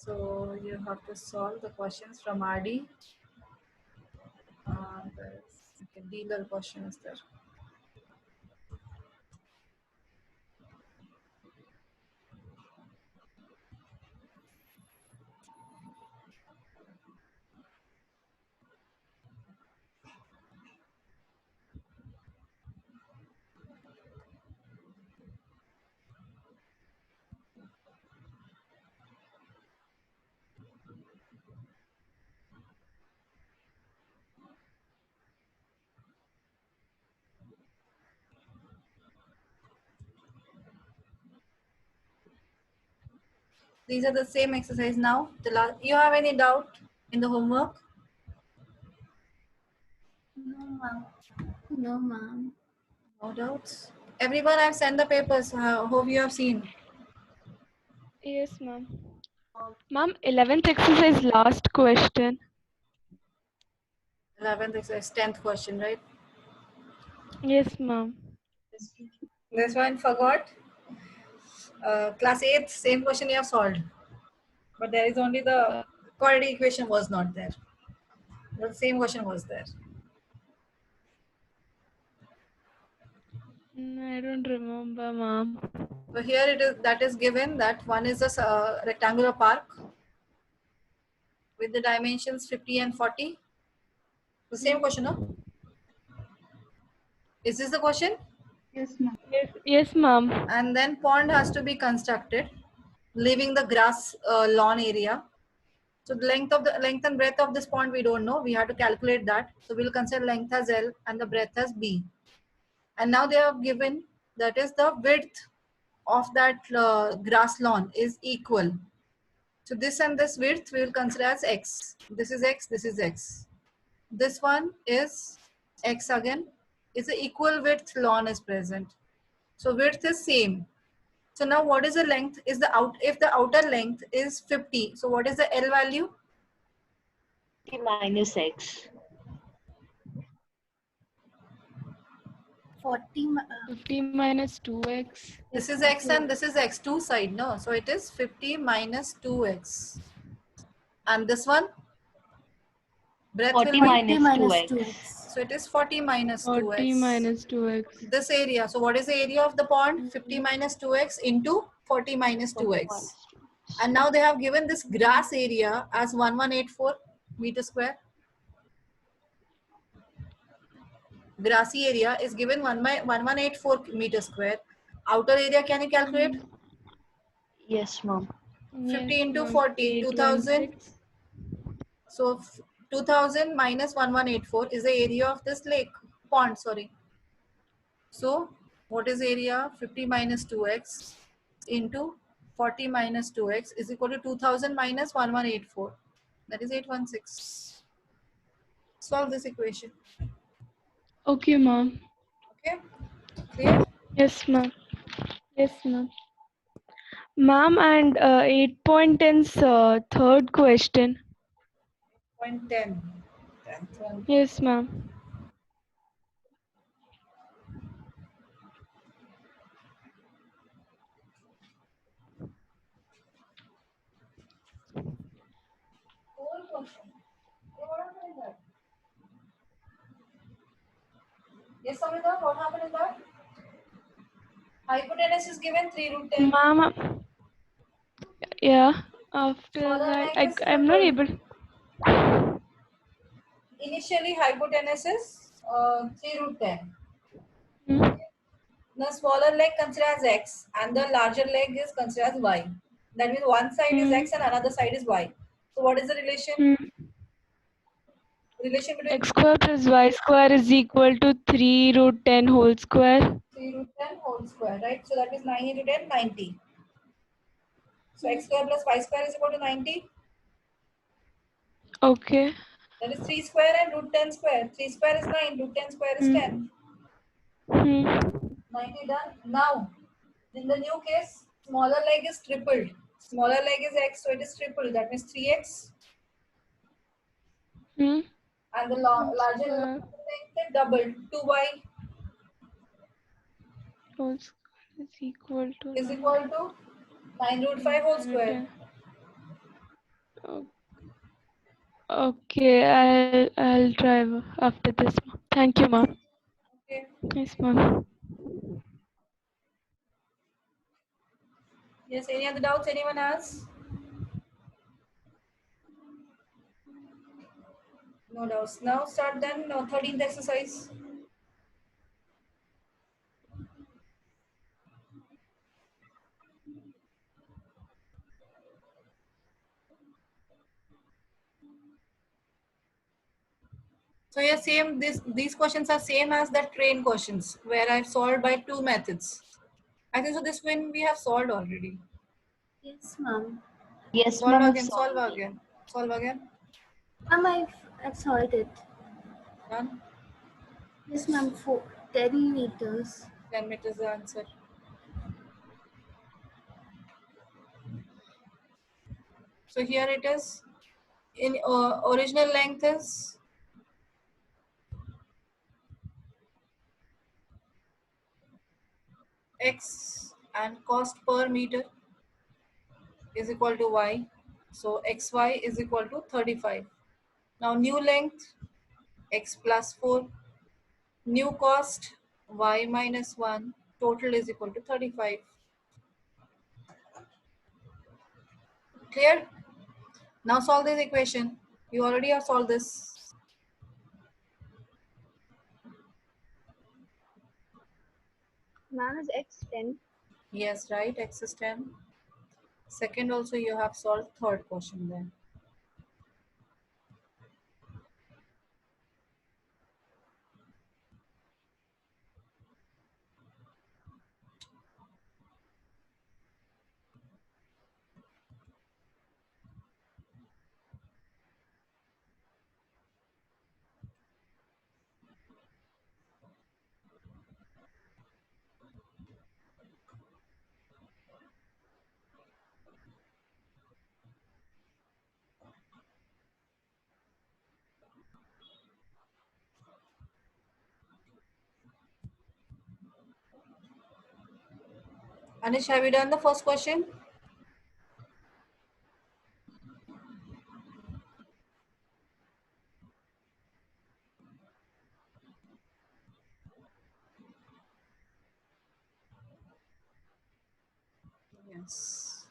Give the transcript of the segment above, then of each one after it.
So you have to solve the questions from RD. Okay, dealer question is there. These are the same exercise now. You have any doubt in the homework? No, ma'am. No, ma'am. No doubts. Everyone, I've sent the papers. Hope you have seen. Yes, ma'am. Ma'am, 11th exercise, last question. 11th exercise, 10th question, right? Yes, ma'am. This one forgot. Class 8th, same question you have solved. But there is only the quadratic equation was not there. The same question was there. I don't remember, ma'am. So here it is, that is given that one is a rectangular park with the dimensions 50 and 40. The same question, no? Is this the question? Yes, ma'am. Yes, ma'am. And then pond has to be constructed, leaving the grass lawn area. So the length and breadth of this pond we don't know. We have to calculate that. So we'll consider length as L and the breadth as B. And now they have given that is the width of that grass lawn is equal. So this and this width we will consider as X. This is X, this is X. This one is X again. It's an equal width lawn is present. So width is same. So now what is the length? Is the if the outer length is 50. So what is the L value? 50 minus X. 50 minus 2x. This is X and this is X2 side, no? So it is 50 minus 2X. And this one? Breadth 40 will be minus 2X. So it is 40 minus 40 2X. minus 2x. This area. So what is the area of the pond? 50 minus 2X into 40 minus 2X. And now they have given this grass area as 1184 meter square. Grassy area is given 1184 meter square. Outer area, can you calculate? Yes, ma'am. 50 into 40, 2000. So 2000 minus 1184 is the area of this pond, sorry. So what is area? 50 minus 2x into 40 minus 2x is equal to 2000 minus 1184. That is 816. Solve this equation. Okay, ma'am. Okay, clear? Yes, ma'am. Yes, ma'am. Ma'am, and 8.10's third question. 0.10. 10th one. Yes, ma'am. Whole question. What happened in that? Yes, Samrita, what happened in that? Hypotenuse is given 3 root 10. Ma'am, yeah. After Smaller that, leg is I'm not able. Initially, hypotenuse is 3 root 10. Hmm? The smaller leg considered as x and the larger leg is considered as y. That means one side is x and another side is y. So what is the relation? Relation between X square plus y square is equal to 3 root 10 whole square. 3 root 10 whole square, right? So that means 9 into 10, 90. So x square plus y square is equal to 90. Okay. That is 3 square and root 10 square. 3 square is 9, root 10 square is 10. 90 done. Now, in the new case, smaller leg is tripled. Smaller leg is x, so it is tripled. That means 3x. And the larger leg is doubled. 2y Whole square is equal to is equal to 9 root 5 whole square. Okay, I'll try after this. Thank you, ma'am. Okay. Yes, ma'am. Yes, any other doubts anyone has? No doubts. Now start then 13th exercise. So yeah, same. These questions are same as the train questions where I've solved by two methods. I think so. This one we have solved already. Yes, ma'am. Yes, Solve ma'am. We've again. Solve solved it. again. Solve again. Ma'am, I've solved it. Done. Yes, ma'am. For 10 meters. 10 meters the answer. So here it is. In original length is x and cost per meter is equal to y. So xy is equal to 35. Now new length x plus 4, new cost y minus 1, total is equal to 35. Clear? Now solve this equation. You already have solved this. Ma'am, is X 10? Yes, right, x is 10. Second also you have solved third question then. Anish, have you done the first question? Yes.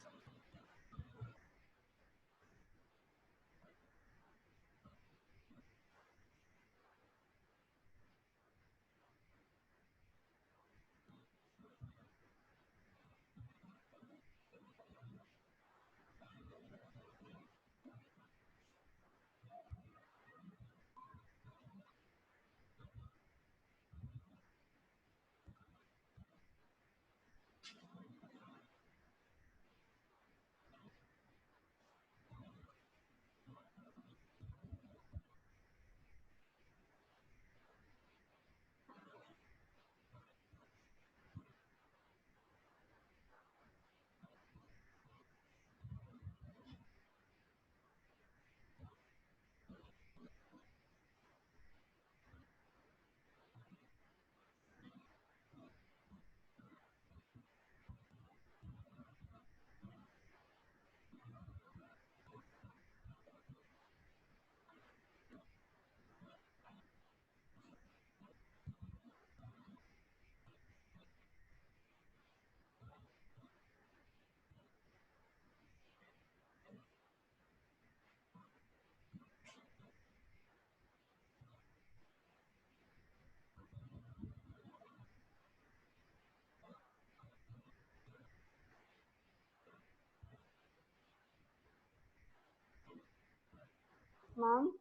Ma'am,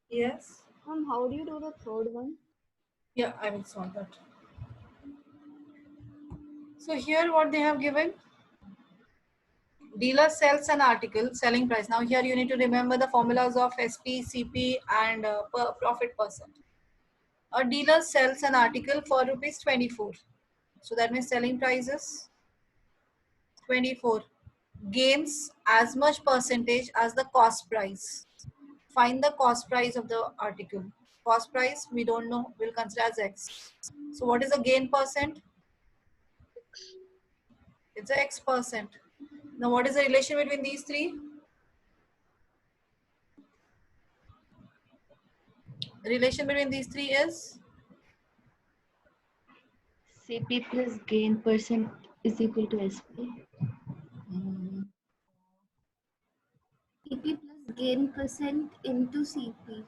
Yes. how do you do the third one? Yeah, I will solve that. So here what they have given, dealer sells an article, selling price. Now here you need to remember the formulas of SP, CP and profit percent. A dealer sells an article for rupees 24. So that means selling price is 24. Gains as much percentage as the cost price. Find the cost price of the article. Cost price we don't know, we'll consider as X. So what is the gain percent? It's a X percent. Now what is the relation between these three? relation between these three is CP plus gain percent is equal to SP. CP plus gain percent into CP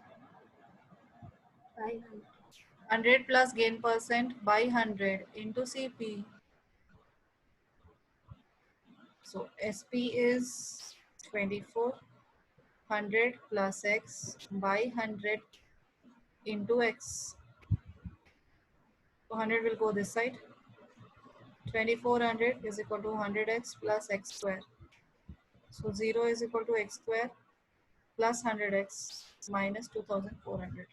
by 100. 100 plus gain percent by 100 into CP. So SP is 24. 100 plus X by 100 into X. So 100 will go this side. 2400 is equal to 100x plus x square. So 0 is equal to x square plus 100x minus 2400.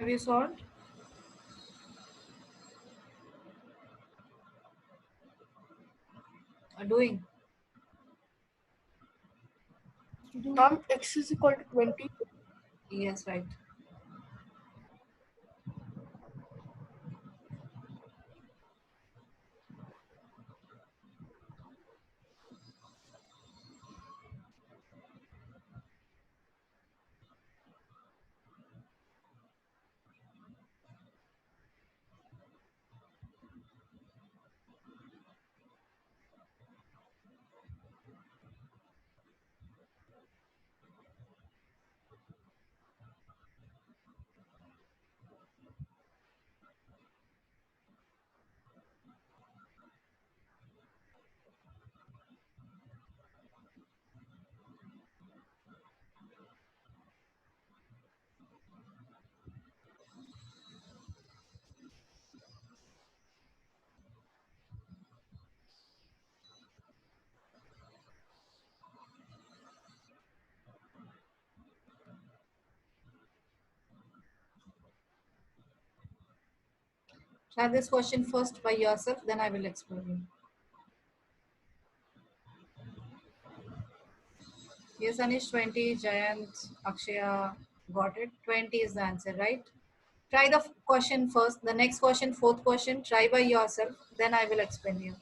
Have you solved? Doing. Ma'am, x is equal to 20. Yes, right. Try this question first by yourself, then I will explain you. Yes, Anish, 20, Jayant, Akshaya got it. 20 is the answer, right? Try the question first. The next question, fourth question, try by yourself. Then I will explain you.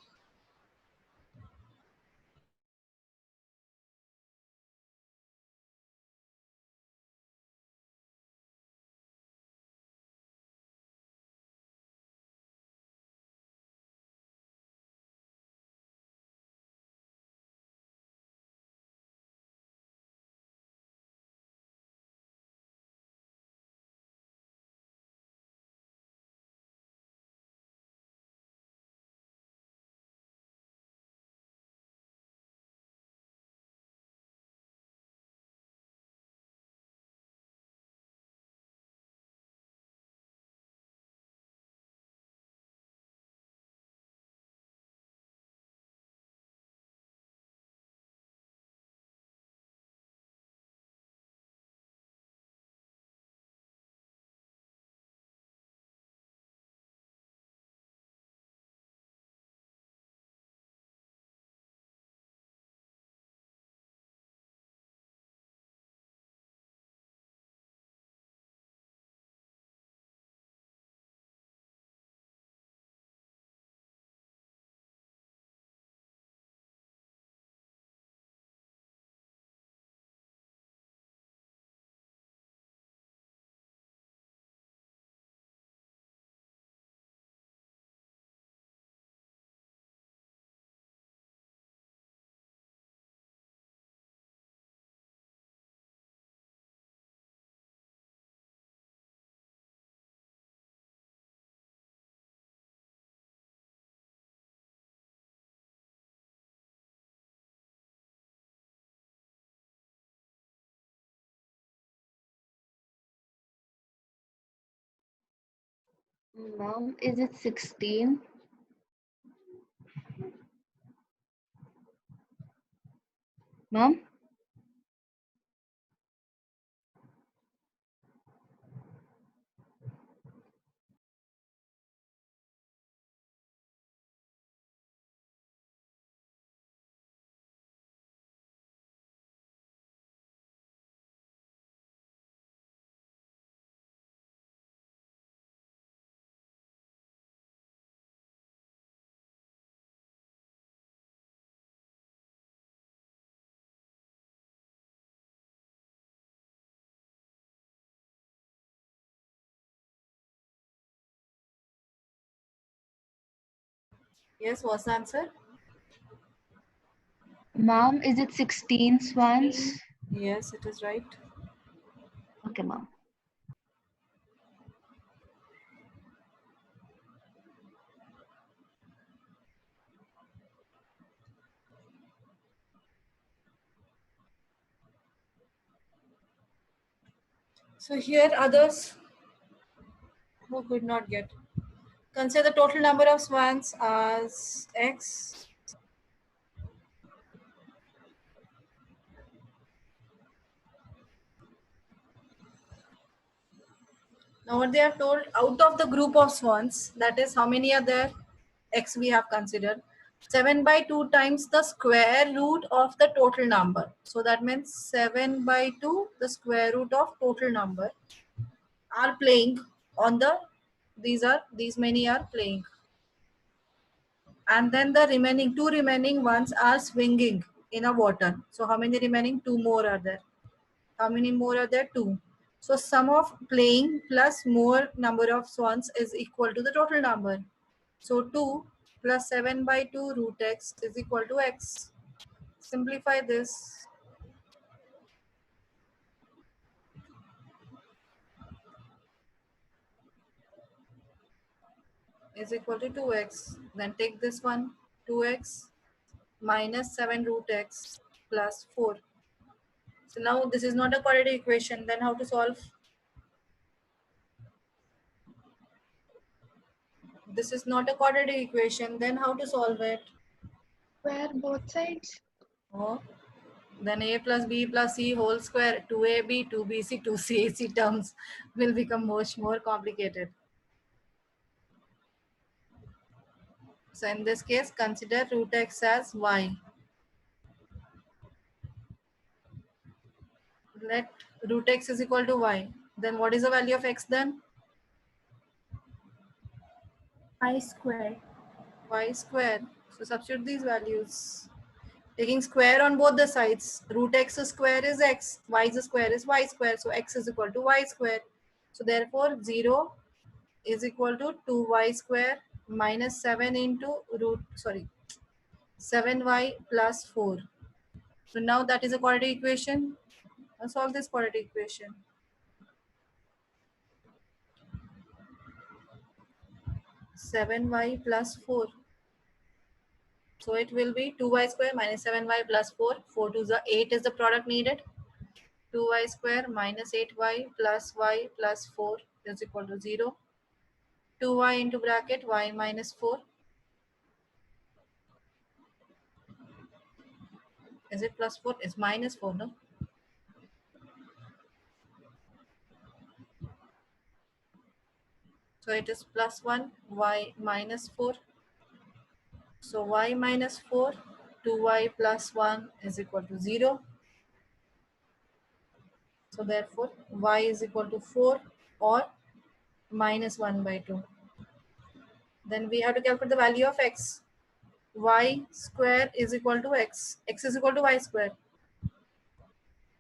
Mom, is it 16? Mom? Yes, what's the answer? Mom, is it 16 swans? Yes, it is right. Okay, mom. So here others who could not get. Consider the total number of swans as x. Now what they have told, out of the group of swans, that is how many are there? X we have considered. 7 by 2 times the square root of the total number. So that means 7 by 2, the square root of total number are playing on the, these many are playing. And then the remaining, two remaining ones are swinging in a water. So how many remaining? Two more are there. How many more are there? Two. So sum of playing plus more number of swans is equal to the total number. So 2 plus 7 by 2 root x is equal to x. Simplify this. Is equal to 2x. Then take this one, 2x minus 7 root x plus 4. So now this is not a quadratic equation. Then how to solve? This is not a quadratic equation. Then how to solve it? Square both sides. Oh, then a plus b plus c whole square, 2ab, 2bc, 2cac terms will become much more complicated. So in this case, consider root x as y. Let root x is equal to y. Then what is the value of x then? I square. Y square. So substitute these values. Taking square on both the sides. Root x square is x. Y square is y square. So x is equal to y square. So therefore 0 is equal to 2y square minus 7 into 7y plus 4. So now that is a quadratic equation. Let's solve this quadratic equation. 7y plus 4. So it will be 2y square minus 7y plus 4. 4 to the 8 is the product needed. 2y square minus 8y plus 4 is equal to 0. 2y into bracket y minus 4. Is it plus 4? It's minus 4, no? So it is plus 1, y minus 4. So y minus 4, 2y plus 1 is equal to 0. So therefore y is equal to 4 or minus 1 by 2. Then we have to calculate the value of x. Y square is equal to x. X is equal to y square.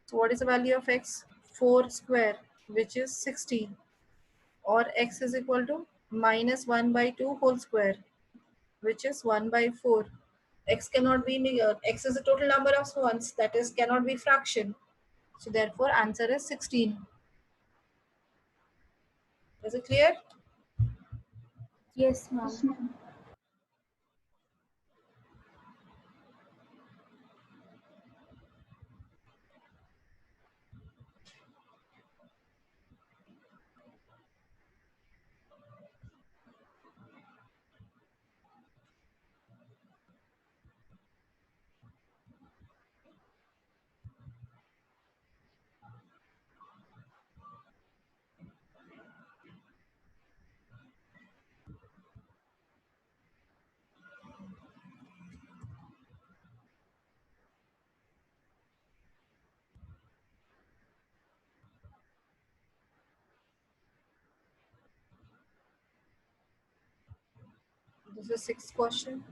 So what is the value of x? 4 square, which is 16. Or x is equal to minus 1 by 2 whole square, which is 1 by 4. X cannot be x is the total number of ones, that is cannot be fraction. So therefore answer is 16. Is it clear? Yes, ma'am. This is the sixth question.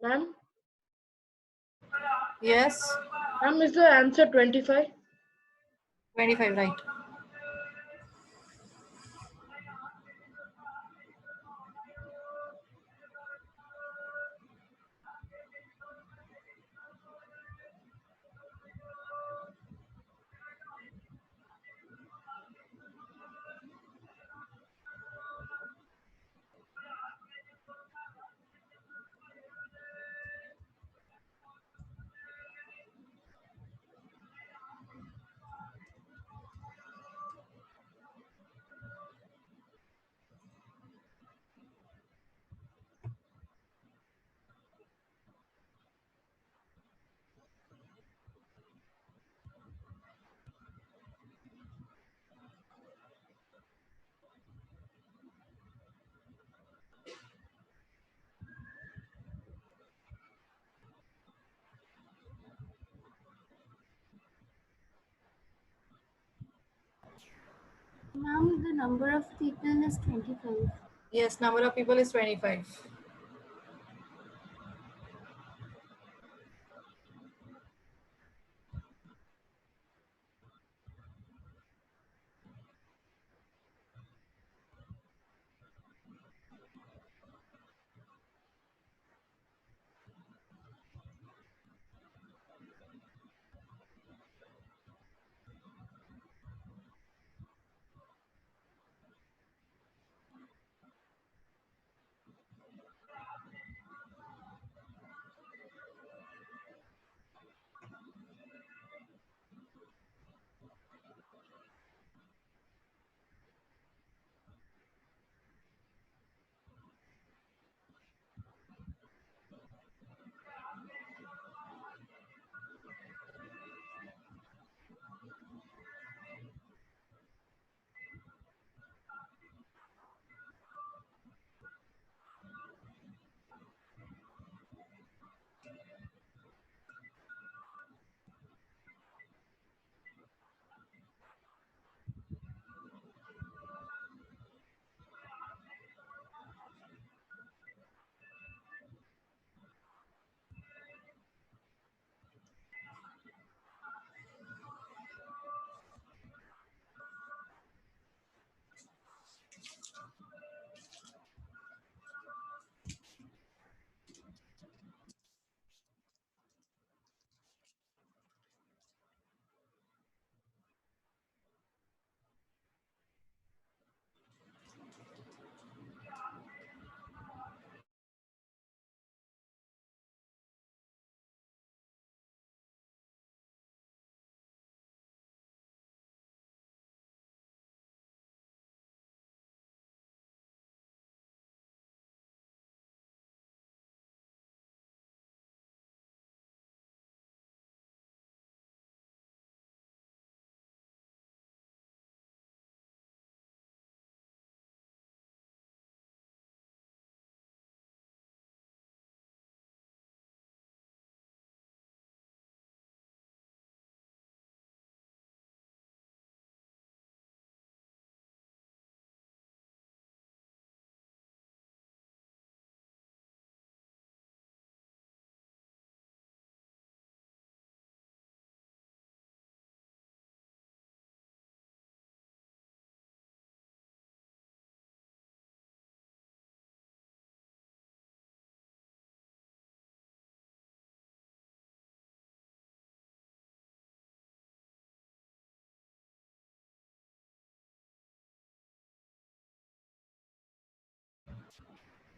Ma'am, Yes, ma'am, is the answer 25? 25, right. Ma'am, the number of people is 25. Yes, number of people is 25.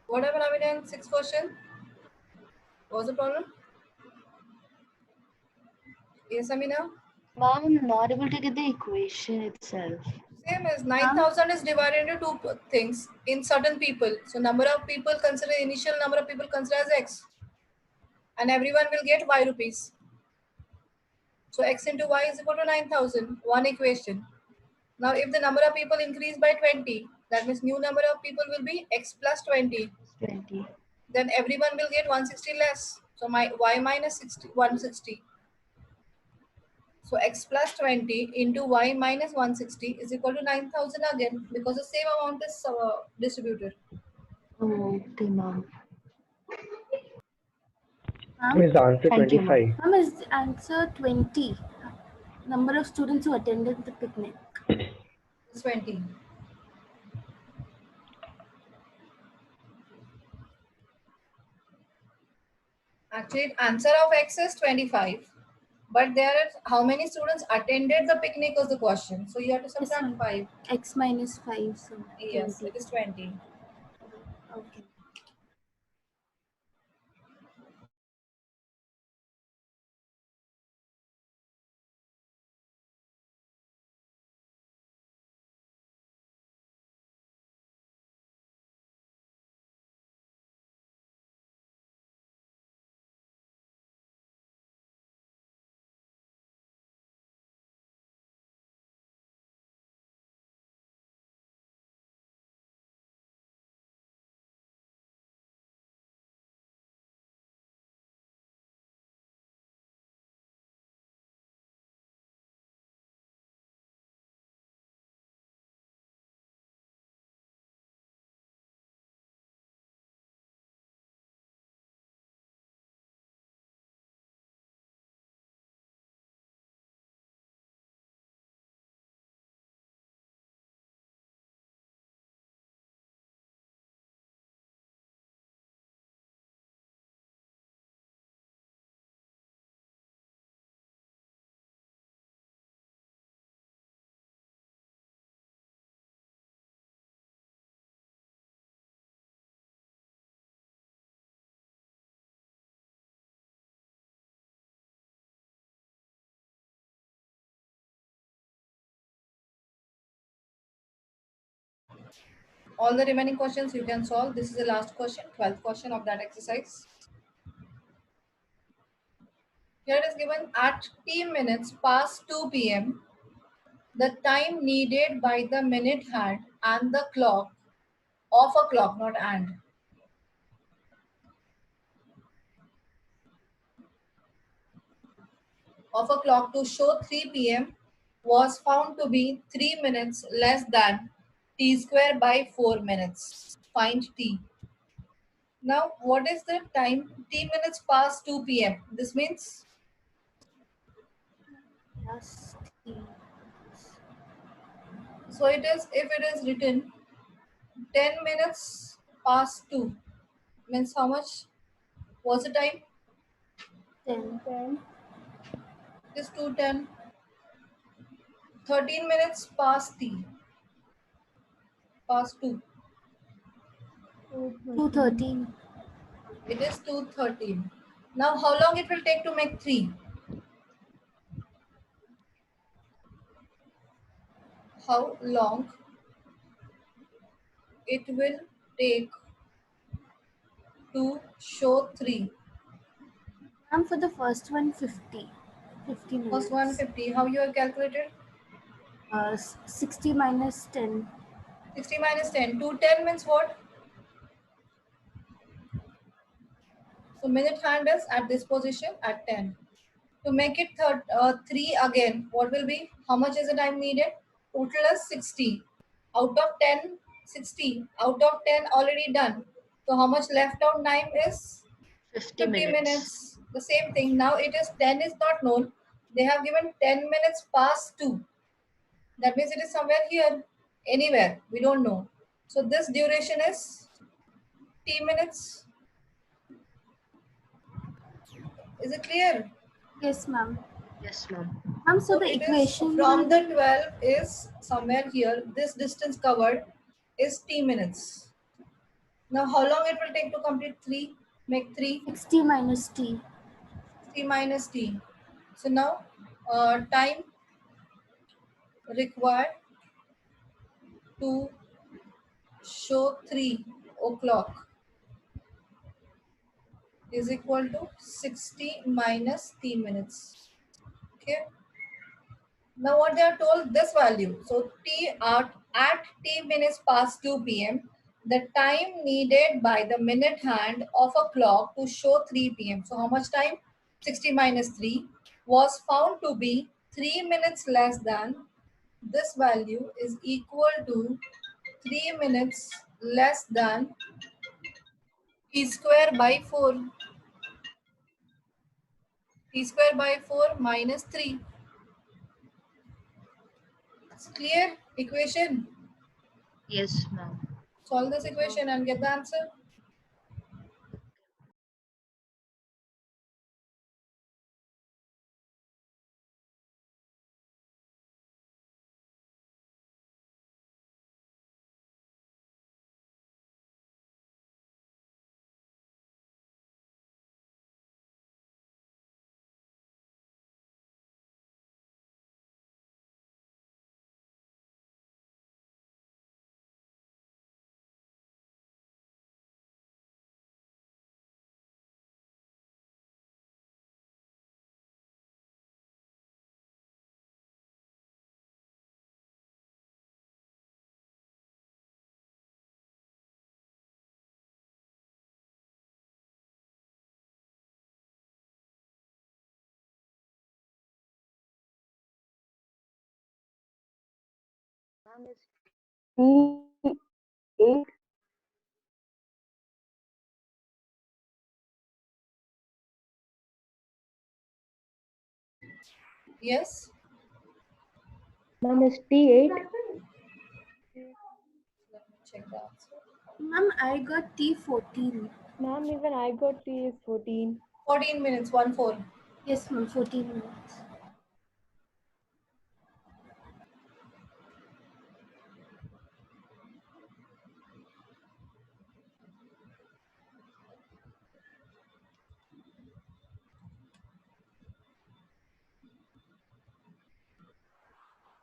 What happened, Abhinay? Sixth question? What's the problem? Yes, Amina? Ma'am, I'm not able to get the equation itself. Same as 9,000 is divided into two things in certain people. So number of people consider initial number of people consider as x, and everyone will get y rupees. So x into y is equal to 9,000. One equation. Now if the number of people increase by 20, that means new number of people will be x plus 20. 20. Then everyone will get 160 less. So my y minus 60, 160. So x plus 20 into y minus 160 is equal to 9,000 again, because the same amount is distributed. Oh, okay, ma'am. Ma'am, Is the answer Thank you, ma'am. 25? ma'am, is the answer 20? Number of students who attended the picnic. It's 20. Actually, answer of x is 25. But there are how many students attended the picnic was the question. So you have to Yes, subtract ma'am. 5. X minus 5, so Yes, 20. it is 20. Okay. All the remaining questions you can solve. This is the last question, 12th question of that exercise. Here it is given at t minutes past 2 p.m. the time needed by the minute hand and the clock of a clock, not and, of a clock to show 3 p.m. was found to be 3 minutes less than t square by 4 minutes. Find t. Now, what is the time? T minutes past 2 p.m. This means Plus T. so it is if it is written 10 minutes past 2 means how much was the time? 10. It is 2:10. 13 minutes past t past 2. 2:13. It is 2:13. Now how long it will take to make 3? How long it will take to show 3? Ma'am, for the first one, 50. 50 minutes. First 150. How you have calculated? 60 minus 10. 60 minus 10. 210 means what? So minute hand is at this position at 10. To make it 3 again, what will be? How much is the time needed? Total is 60. Out of 10, 60. Out of 10 already done. So how much left out time is? 50 50 minutes. minutes. The same thing. Now it is 10 is not known. They have given 10 minutes past 2. That means it is somewhere here. Anywhere. We don't know. So this duration is t minutes. Is it clear? Yes, ma'am. Yes, ma'am. Ma'am, so the it is equation from will the be 12 is somewhere here. This distance covered is t minutes. Now how long it will take to complete 3? Make 3. 60 minus T. T minus t. So now time required to show 3 o'clock is equal to 60 minus t minutes. Okay. Now what they are told this value. So at t minutes past 2 p.m. the time needed by the minute hand of a clock to show 3 p.m. So how much time? 60 minus 3 was found to be 3 minutes less than this value is equal to 3 minutes less than t square by 4. T square by 4 minus 3. It's clear equation. Yes, ma'am. Solve this equation and get the answer. T8. Yes. Ma'am, is T8? Let me check the answer. Ma'am, I got T14. Ma'am, even I got T is 14. 14 minutes, 1 4. Yes, ma'am, 14 minutes.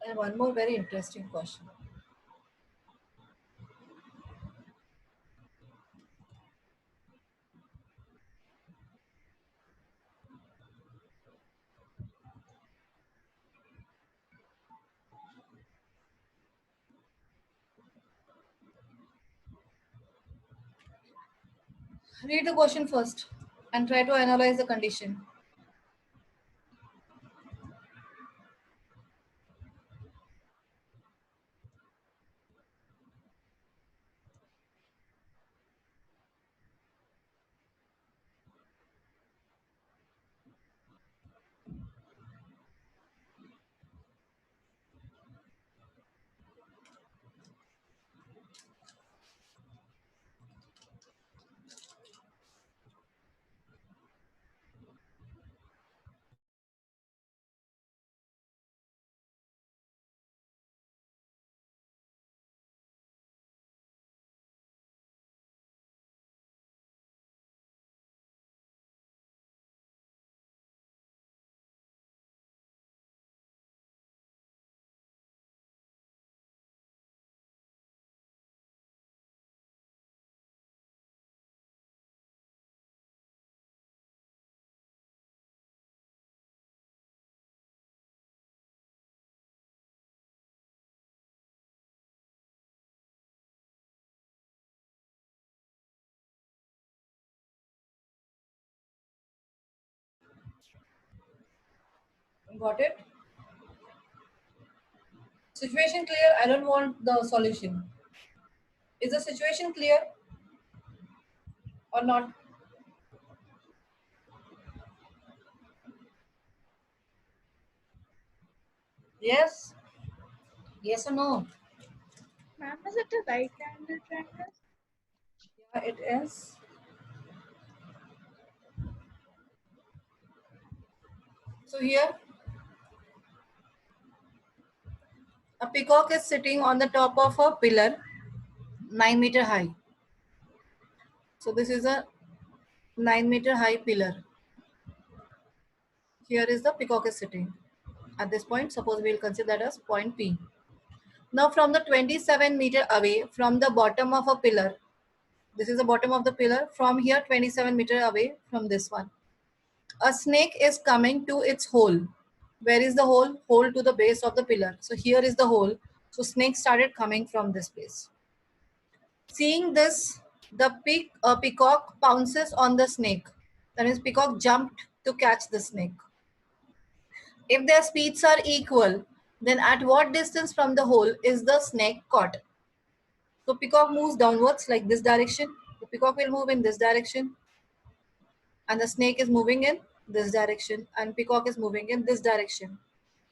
And one more very interesting question. Read the question first and try to analyze the condition. Got it? Situation clear? I don't want the solution. Is the situation clear or not? Yes? Yes or no? Ma'am, is it a right angle triangle? Yeah, it is. So here, a peacock is sitting on the top of a pillar 9 meter high. So this is a 9 meter high pillar. Here is the peacock is sitting. At this point, suppose we will consider that as point P. Now from the 27 meter away from the bottom of a pillar, this is the bottom of the pillar, from here 27 meter away from this one, a snake is coming to its hole. Where is the hole? Hole to the base of the pillar. So here is the hole. So snake started coming from this place. Seeing this, the peacock pounces on the snake. That means peacock jumped to catch the snake. If their speeds are equal, then at what distance from the hole is the snake caught? So peacock moves downwards like this direction. The peacock will move in this direction, and the snake is moving in this direction, and peacock is moving in this direction.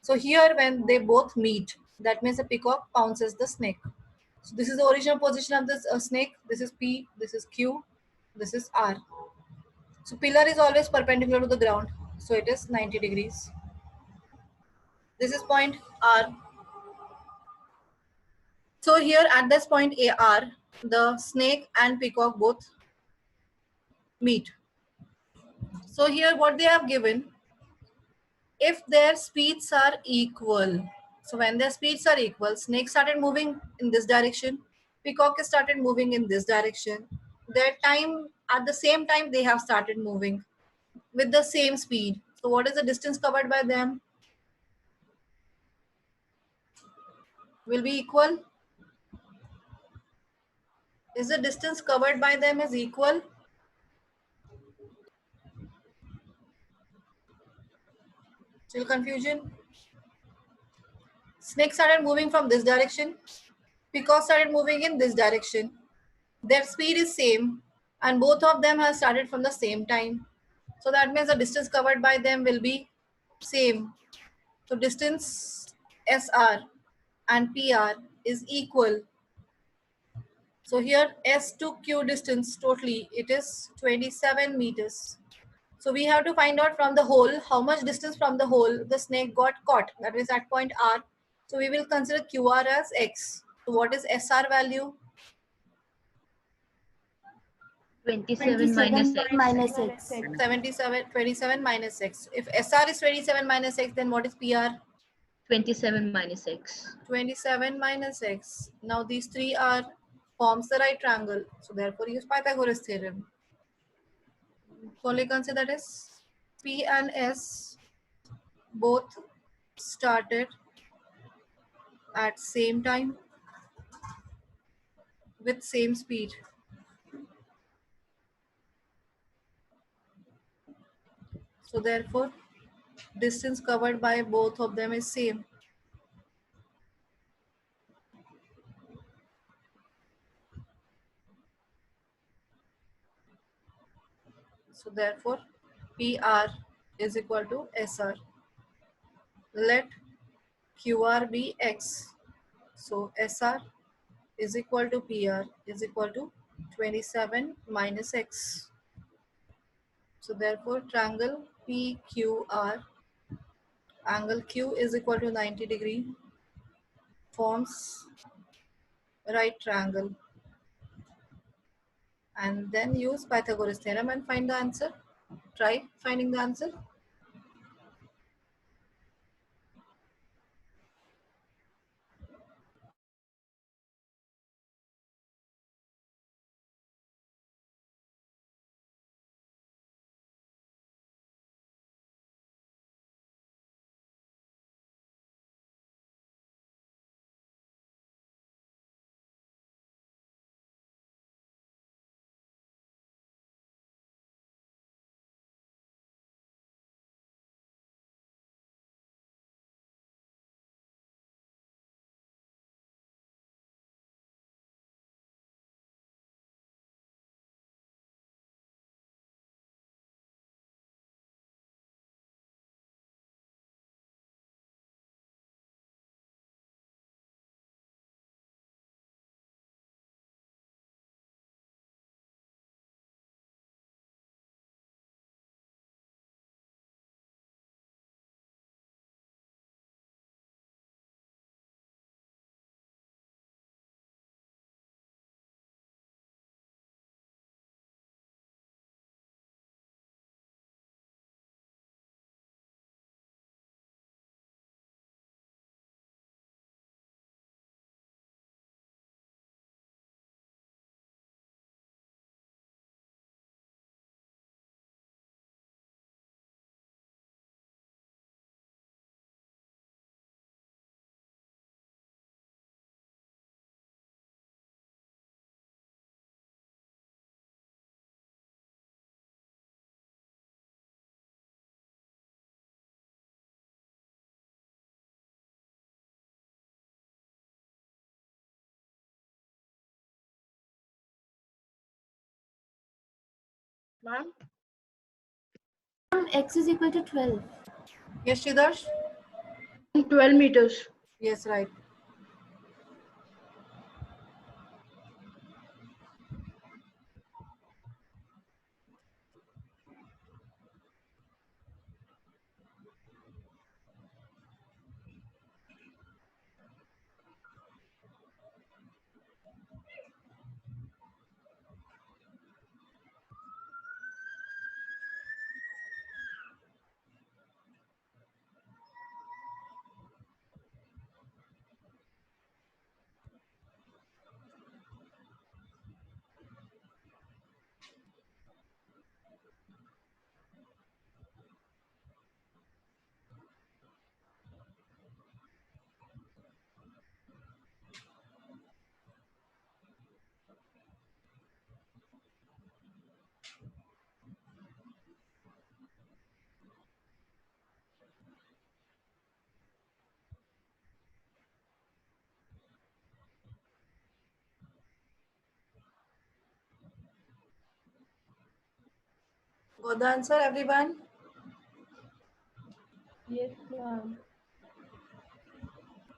So here when they both meet, that means the peacock pounces the snake. So this is the original position of this snake. This is P, this is Q, this is R. So pillar is always perpendicular to the ground. So it is 90 degrees. This is point R. So here at this point AR, the snake and peacock both meet. So here what they have given, if their speeds are equal. So when their speeds are equal, snake started moving in this direction, peacock started moving in this direction. Their time, at the same time, they have started moving with the same speed. So what is the distance covered by them? Will be equal. Is the distance covered by them is equal? Still confusion? Snake started moving from this direction, peacock started moving in this direction. Their speed is same and both of them have started from the same time. So that means the distance covered by them will be same. So distance SR and PR is equal. So here S to Q distance totally it is 27 meters. So we have to find out from the hole how much distance from the hole the snake got caught. That is at point R. So we will consider QR as X. So what is SR value? 27 minus 27 X. minus X. 27 minus X. If SR is 27 minus X, then what is PR? 27 minus X. 27 minus X. Now these three are forms the right triangle. So therefore use Pythagoras theorem. So only consider that is P and S both started at same time with same speed. So therefore, distance covered by both of them is same. So therefore, PR is equal to SR. Let QR be X. So SR is equal to PR is equal to 27 minus X. So therefore, triangle PQR, angle Q is equal to 90 degree, forms right triangle. And then use Pythagoras theorem and find the answer. Try finding the answer. Ma'am, X is equal to 12. Yes, Shidarsh? 12 meters. Yes, right. Got the answer, everyone? Yes, ma'am.